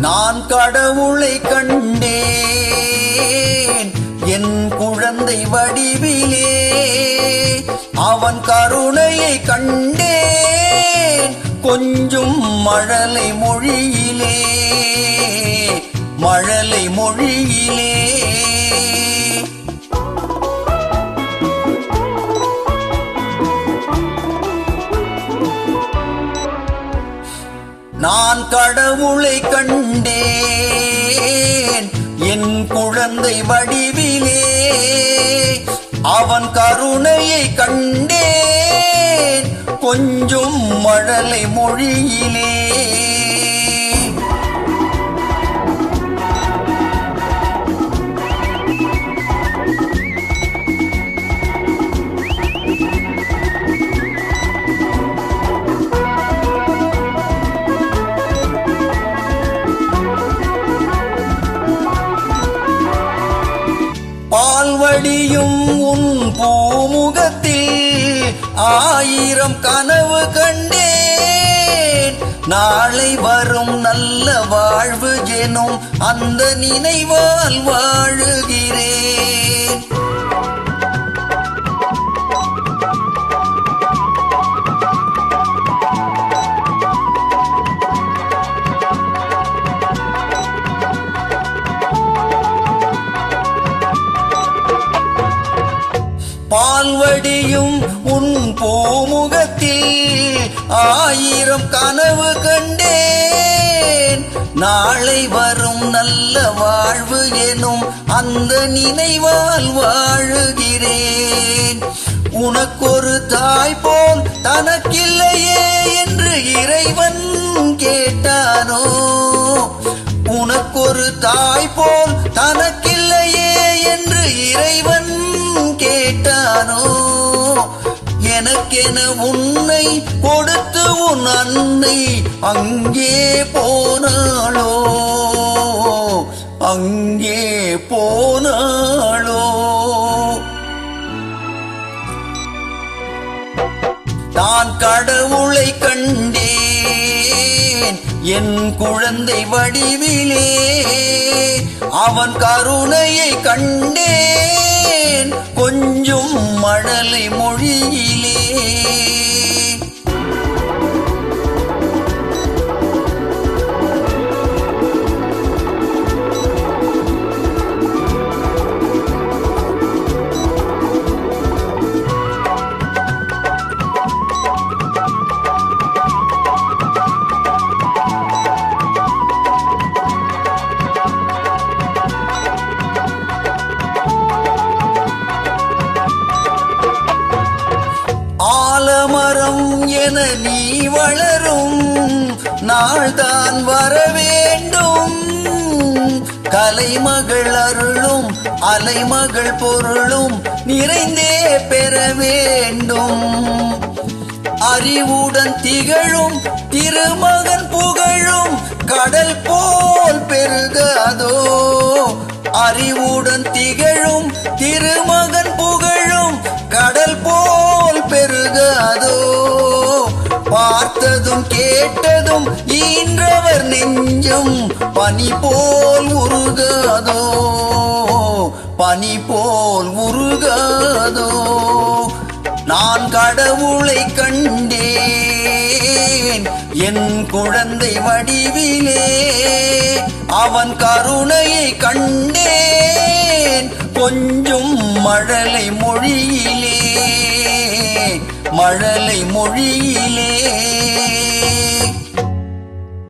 நான் கடவுளை கண்டேன் என் குழந்தை வடிவிலே, அவன் கருணையை கண்டேன் கொஞ்சும் மழலை மொழியிலே, மழலை மொழியிலே. நான் கடவுளை கண்டேன் என் குழந்தை வடிவிலே, அவன் கருணையை கண்டேன் கொஞ்சும் மழலை மொழியிலே. பால்வடியும் உன் பூமுகத்தில் ஆயிரம் கனவு கண்டேன், நாளை வரும் நல்ல வாழ்வு எனும் அந்த நினைவால் வாழுகிறேன். பால்வடியும் உன் பூமுகத்தில் ஆயிரம் கனவு கண்டேன், நாளை வரும் நல்ல வாழ்வு எனும் அந்த நினைவால் வாழுகிறேன். உனக்கொரு தாய் போல் தனக்கில்லையே என்று இறைவன் கேட்டானோ, உனக்கொரு தாய் போல் தனக்கில்லையே என்று இறைவன் கேட்டானோ, எனக்கென உன்னை கொடுத்து உன் அன்னை அங்கே போனாளோ, அங்கே போனாளோ. நான் கடவுளை கண்டேன் என் குழந்தை வடிவிலே, அவன் கருணையை கண்டேன் கொஞ்சும் மழலை மொழியிலே. ஆலமரம் என நீ வளரும் நாள்தான் வரவேண்டும், கலைமகள் அருளும் அலைமகள் பொருளும் நிறைந்தே பெற வேண்டும். அறிவுடன் திகழும் திருமகன் புகழும் கடல் போல் பெருகாதோ, அறிவுடன் திகழும் திருமகன் புகழும் கடல் போல் பெருகாதோ. பார்த்ததும் கேட்டதும் ஈன்றவர் நெஞ்சம் பனி போல் உருகாதோ, பனி போல் உருகாதோ. நான் கடவுளை கண்டேன் என் குழந்தை வடிவிலே, அவன் கருணையை கண்டேன் கொஞ்சும் மழலை மொழியிலே, மழலை மொழியிலே.